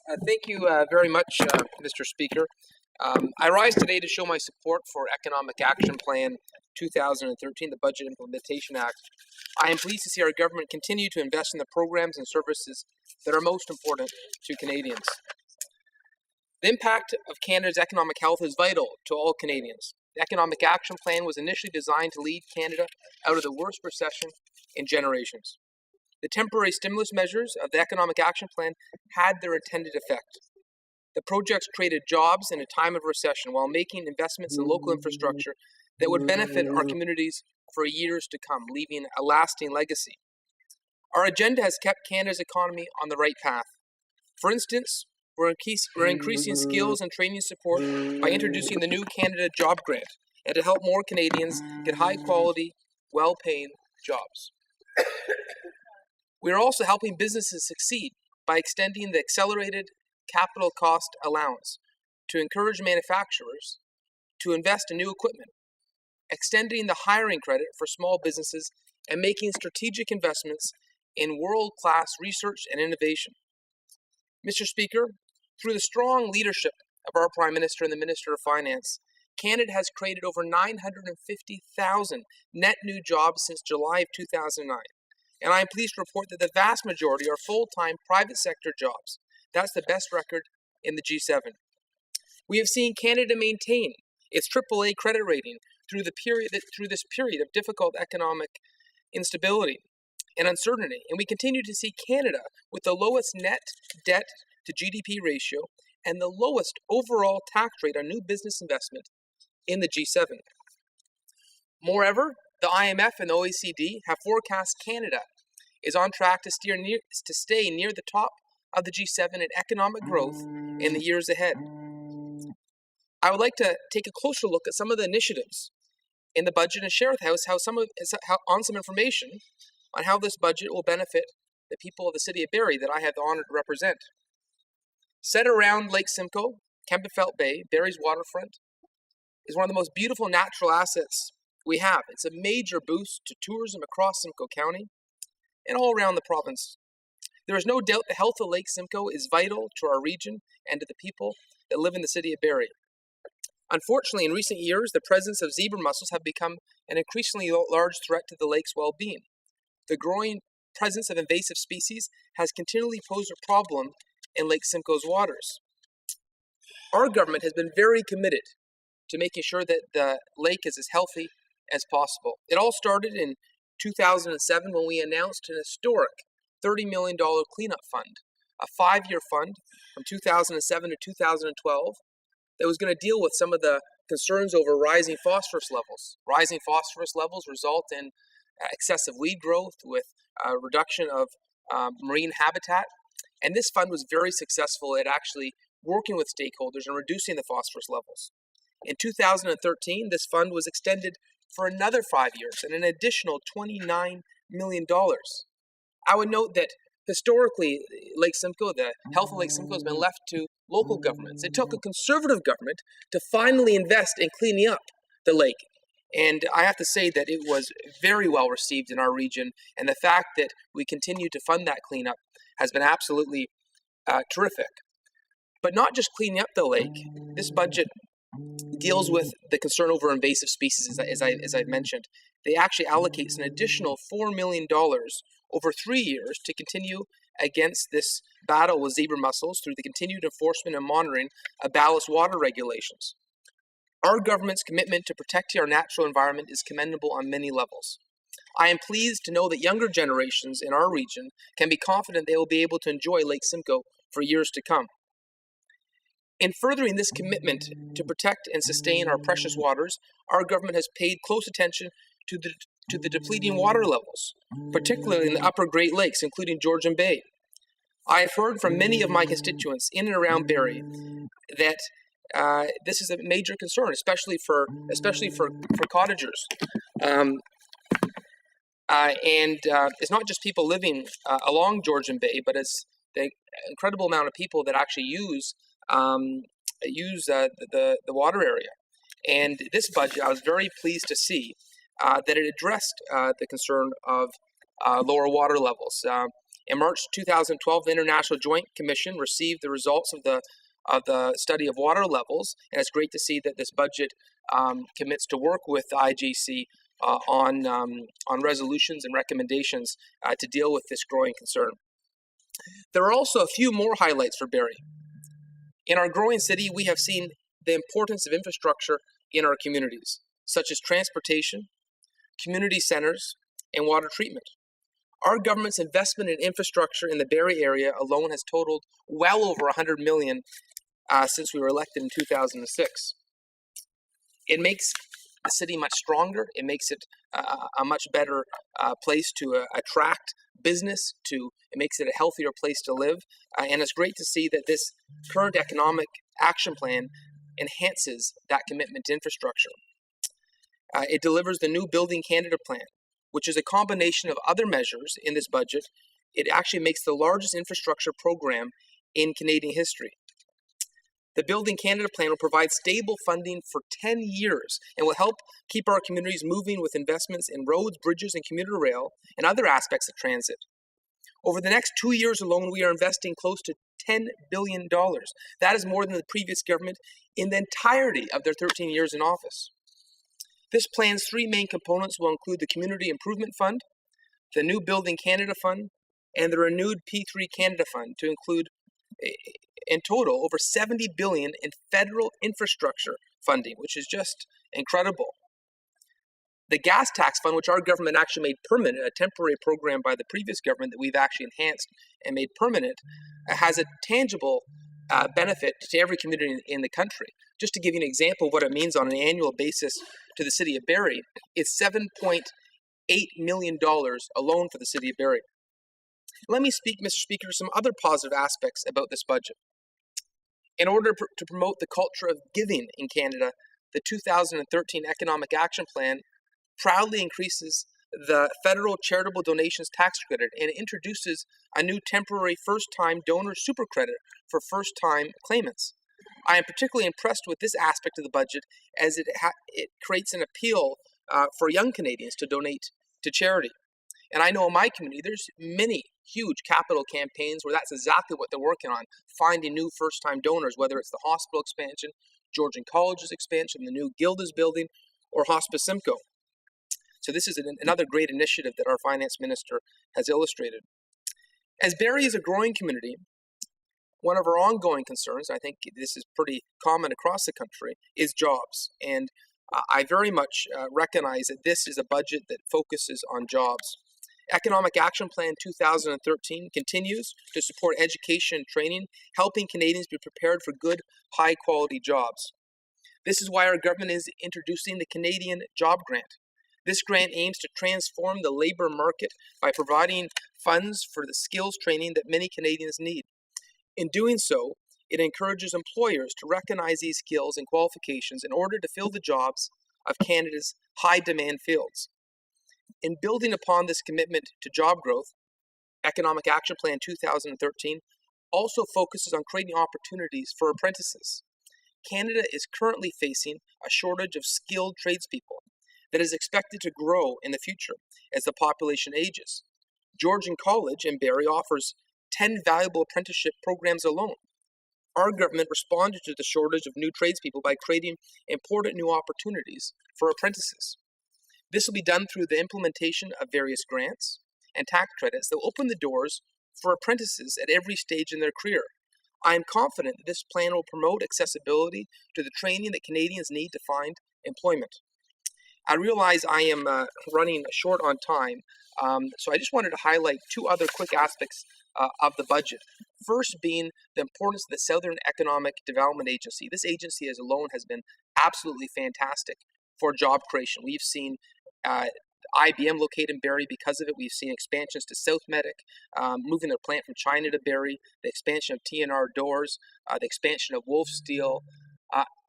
Thank you very much, Mr. Speaker. I rise today to show my support for Economic Action Plan 2013, the Budget Implementation Act. I am pleased to see our government continue to invest in the programs and services that are most important to Canadians. The impact of Canada's economic health is vital to all Canadians. The Economic Action Plan was initially designed to lead Canada out of the worst recession in generations. The temporary stimulus measures of the Economic Action Plan had their intended effect. The projects created jobs in a time of recession while making investments in local infrastructure that would benefit our communities for years to come, leaving a lasting legacy. Our agenda has kept Canada's economy on the right path. For instance, we're increasing skills and training support by introducing the new Canada Job Grant and to help more Canadians get high-quality, well-paying jobs. We are also helping businesses succeed by extending the accelerated capital cost allowance to encourage manufacturers to invest in new equipment, extending the hiring credit for small businesses, and making strategic investments in world-class research and innovation. Mr. Speaker, through the strong leadership of our Prime Minister and the Minister of Finance, Canada has created over 950,000 net new jobs since July of 2009. And I am pleased to report that the vast majority are full-time private sector jobs. That's the best record in the G7. We have seen Canada maintain its AAA credit rating through this period of difficult economic instability and uncertainty. And we continue to see Canada with the lowest net debt to GDP ratio and the lowest overall tax rate on new business investment in the G7. Moreover, the IMF and the OECD have forecast Canada is on track to stay near the top of the G7 in economic growth in the years ahead. I would like to take a closer look at some of the initiatives in the budget and share with the House some information on how this budget will benefit the people of the city of Barrie that I have the honor to represent. Set around Lake Simcoe, Kempfelt Bay, Barrie's waterfront is one of the most beautiful natural assets we have. It's a major boost to tourism across Simcoe County and all around the province. There is no doubt the health of Lake Simcoe is vital to our region and to the people that live in the city of Barrie. Unfortunately, in recent years, the presence of zebra mussels have become an increasingly large threat to the lake's well-being. The growing presence of invasive species has continually posed a problem in Lake Simcoe's waters. Our government has been very committed to making sure that the lake is as healthy as possible. It all started in 2007 when we announced an historic $30 million cleanup fund, a 5-year fund from 2007 to 2012 that was going to deal with some of the concerns over rising phosphorus levels. Rising phosphorus levels result in excessive weed growth with reduction of marine habitat. And this fund was very successful at actually working with stakeholders and reducing the phosphorus levels. In 2013, this fund was extended for another 5 years and an additional $29 million. I would note that historically, Lake Simcoe, the health of Lake Simcoe has been left to local governments. It took a conservative government to finally invest in cleaning up the lake. And I have to say that it was very well received in our region, and the fact that we continue to fund that cleanup has been absolutely terrific. But not just cleaning up the lake, this budget deals with the concern over invasive species, as I've mentioned. They actually allocates an additional $4 million over 3 years to continue against this battle with zebra mussels through the continued enforcement and monitoring of ballast water regulations. Our government's commitment to protecting our natural environment is commendable on many levels. I am pleased to know that younger generations in our region can be confident they will be able to enjoy Lake Simcoe for years to come. In furthering this commitment to protect and sustain our precious waters, our government has paid close attention to the depleting water levels, particularly in the upper Great Lakes, including Georgian Bay. I have heard from many of my constituents in and around Barrie that this is a major concern, especially for cottagers. It's not just people living along Georgian Bay, but it's the incredible amount of people that actually use the water area. And this budget, I was very pleased to see that it addressed the concern of lower water levels. In March 2012, the International Joint Commission received the results of the study of water levels, and it's great to see that this budget commits to work with the IJC on resolutions and recommendations to deal with this growing concern. There are also a few more highlights for Barrie. In our growing city, we have seen the importance of infrastructure in our communities, such as transportation, community centers, and water treatment. Our government's investment in infrastructure in the Barrie area alone has totaled well over $100 million since we were elected in 2006. It makes the city much stronger. It makes it a much better place to attract business. It makes it a healthier place to live. And it's great to see that this current economic action plan enhances that commitment to infrastructure. It delivers the new Building Canada plan, which is a combination of other measures in this budget. It actually makes the largest infrastructure program in Canadian history. The Building Canada plan will provide stable funding for 10 years and will help keep our communities moving with investments in roads, bridges, and commuter rail and other aspects of transit. Over the next 2 years alone, we are investing close to $10 billion. That is more than the previous government in the entirety of their 13 years in office. This plan's three main components will include the Community Improvement Fund, the new Building Canada Fund, and the renewed P3 Canada Fund, to include in total over $70 billion in federal infrastructure funding, which is just incredible. The gas tax fund, which our government actually made permanent, a temporary program by the previous government that we've actually enhanced and made permanent, has a tangible benefit to every community in the country. Just to give you an example of what it means on an annual basis to the city of Barrie, it's $7.8 million alone for the city of Barrie. Let me speak, Mr. Speaker, to some other positive aspects about this budget. In order to promote the culture of giving in Canada, the 2013 Economic Action Plan proudly increases the federal charitable donations tax credit and introduces a new temporary first-time donor super credit for first-time claimants. I am particularly impressed with this aspect of the budget as it creates an appeal for young Canadians to donate to charity. And I know in my community, there's many huge capital campaigns where that's exactly what they're working on, finding new first-time donors, whether it's the hospital expansion, Georgian College's expansion, the new Gilda's building, or Hospice Simcoe. So this is another great initiative that our finance minister has illustrated. As Barrie is a growing community, one of our ongoing concerns, I think this is pretty common across the country, is jobs. And I very much recognize that this is a budget that focuses on jobs. Economic Action Plan 2013 continues to support education and training, helping Canadians be prepared for good, high-quality jobs. This is why our government is introducing the Canadian Job Grant. This grant aims to transform the labour market by providing funds for the skills training that many Canadians need. In doing so, it encourages employers to recognize these skills and qualifications in order to fill the jobs of Canada's high-demand fields. In building upon this commitment to job growth, Economic Action Plan 2013 also focuses on creating opportunities for apprentices. Canada is currently facing a shortage of skilled tradespeople that is expected to grow in the future as the population ages. Georgian College in Barrie offers 10 valuable apprenticeship programs alone. Our government responded to the shortage of new tradespeople by creating important new opportunities for apprentices. This will be done through the implementation of various grants and tax credits that will open the doors for apprentices at every stage in their career. I am confident that this plan will promote accessibility to the training that Canadians need to find employment. I realize I am running short on time, so I just wanted to highlight two other quick aspects of the budget. First being the importance of the Southern Economic Development Agency. This agency as alone has been absolutely fantastic for job creation. We've seen IBM located in Barrie because of it. We've seen expansions to South Medic, moving their plant from China to Barrie, the expansion of TNR Doors, the expansion of Wolf Steel.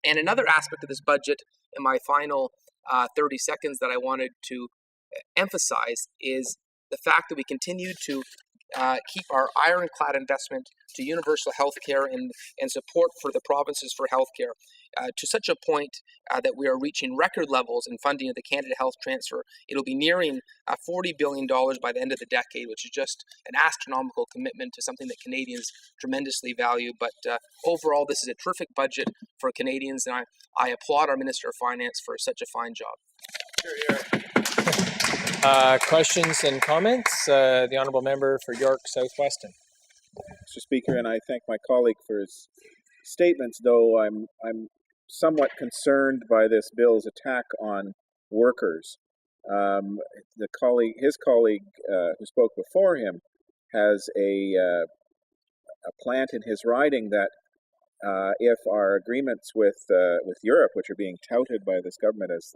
And another aspect of this budget, in my final 30 seconds that I wanted to emphasize, is the fact that we continue to keep our ironclad investment to universal health care and support for the provinces for health care. to such a point that we are reaching record levels in funding of the Canada Health Transfer. It'll be nearing $40 billion by the end of the decade, which is just an astronomical commitment to something that Canadians tremendously value. But overall, this is a terrific budget for Canadians, and I applaud our Minister of Finance for such a fine job. Questions and comments? The Honourable Member for York South-Weston. Mr. Speaker, and I thank my colleague for his statements, though I'm somewhat concerned by this bill's attack on workers. His colleague who spoke before him has a plant in his riding that if our agreements with Europe, which are being touted by this government as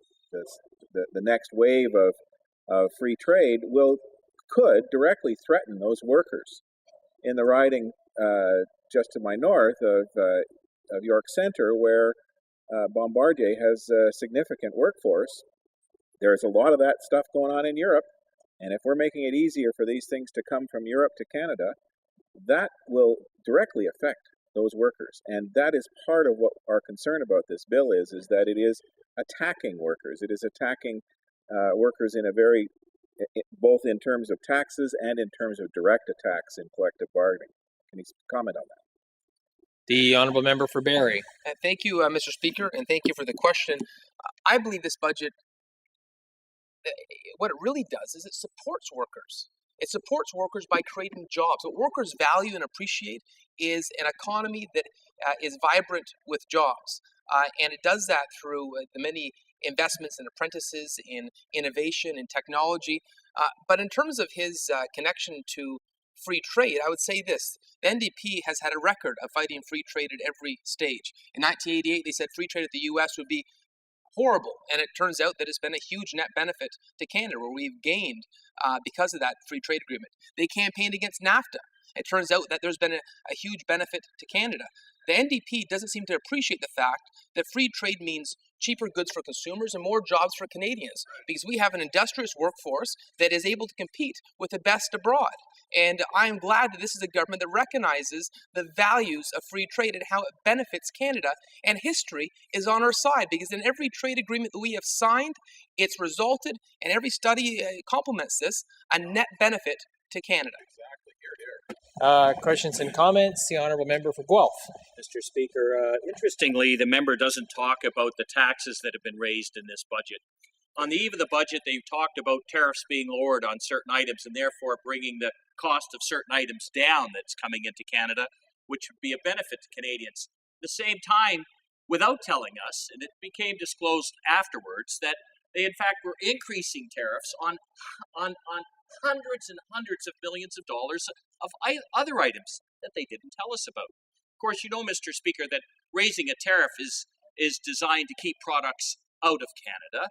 the next wave of free trade, could directly threaten those workers. In the riding just to my north of York Centre, where Bombardier has a significant workforce, there's a lot of that stuff going on in Europe, and if we're making it easier for these things to come from Europe to Canada, that will directly affect those workers. And that is part of what our concern about this bill is that it is attacking workers. It is attacking workers in a very, both in terms of taxes and in terms of direct attacks in collective bargaining. Can you comment on that? The Honourable Member for Barrie. Thank you, Mr. Speaker, and thank you for the question. I believe this budget, what it really does is it supports workers. It supports workers by creating jobs. What workers value and appreciate is an economy that is vibrant with jobs. And it does that through the many investments in apprentices, in innovation, in technology. But in terms of his connection to free trade, I would say this. The NDP has had a record of fighting free trade at every stage. In 1988, they said free trade at the U.S. would be horrible, and it turns out that it's been a huge net benefit to Canada, where we've gained because of that free trade agreement. They campaigned against NAFTA. It turns out that there's been a huge benefit to Canada. The NDP doesn't seem to appreciate the fact that free trade means cheaper goods for consumers and more jobs for Canadians, because we have an industrious workforce that is able to compete with the best abroad. And I am glad that this is a government that recognizes the values of free trade and how it benefits Canada, and history is on our side, because in every trade agreement that we have signed, it's resulted, and every study complements this, a net benefit to Canada. Questions and comments? The Honourable Member for Guelph. Mr. Speaker, interestingly, the member doesn't talk about the taxes that have been raised in this budget. On the eve of the budget, they've talked about tariffs being lowered on certain items and therefore bringing the cost of certain items down that's coming into Canada, which would be a benefit to Canadians. At the same time, without telling us, and it became disclosed afterwards, that they in fact were increasing tariffs on hundreds and hundreds of billions of dollars of other items that they didn't tell us about. Of course, you know, Mr. Speaker, that raising a tariff is designed to keep products out of Canada,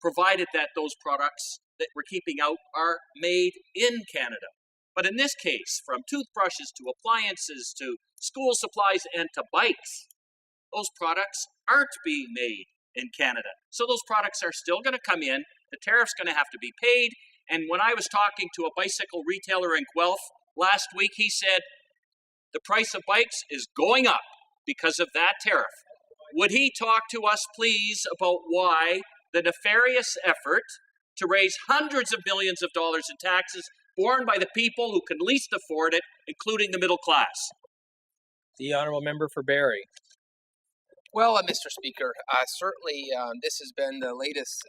provided that those products that we're keeping out are made in Canada. But in this case, from toothbrushes to appliances to school supplies and to bikes, those products aren't being made in Canada. So those products are still going to come in, the tariff's going to have to be paid, and when I was talking to a bicycle retailer in Guelph last week, he said the price of bikes is going up because of that tariff. Would he talk to us, please, about why the nefarious effort to raise hundreds of millions of dollars in taxes borne by the people who can least afford it, including the middle class? The Honourable Member for Barrie. Well, Mr. Speaker, certainly this has been the latest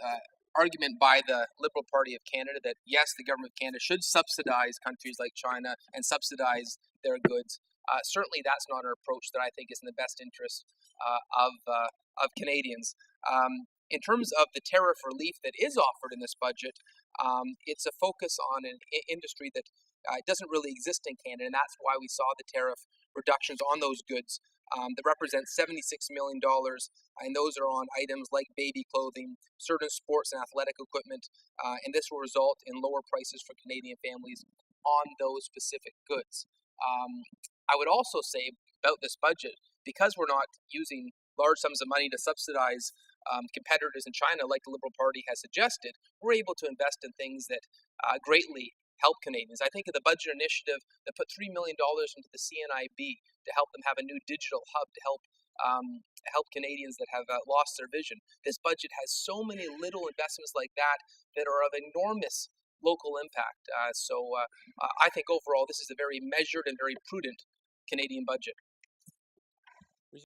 argument by the Liberal Party of Canada that, yes, the government of Canada should subsidize countries like China and subsidize their goods. Certainly that's not an approach that I think is in the best interest of Canadians. In terms of the tariff relief that is offered in this budget, it's a focus on an industry that doesn't really exist in Canada, and that's why we saw the tariff reductions on those goods that represent $76 million, and those are on items like baby clothing, certain sports and athletic equipment, and this will result in lower prices for Canadian families on those specific goods. I would also say about this budget, because we're not using large sums of money to subsidize competitors in China like the Liberal Party has suggested, we're able to invest in things that greatly help Canadians. I think of the budget initiative that put $3 million into the CNIB to help them have a new digital hub to help help Canadians that have lost their vision. This budget has so many little investments like that that are of enormous local impact. So I think overall this is a very measured and very prudent Canadian budget.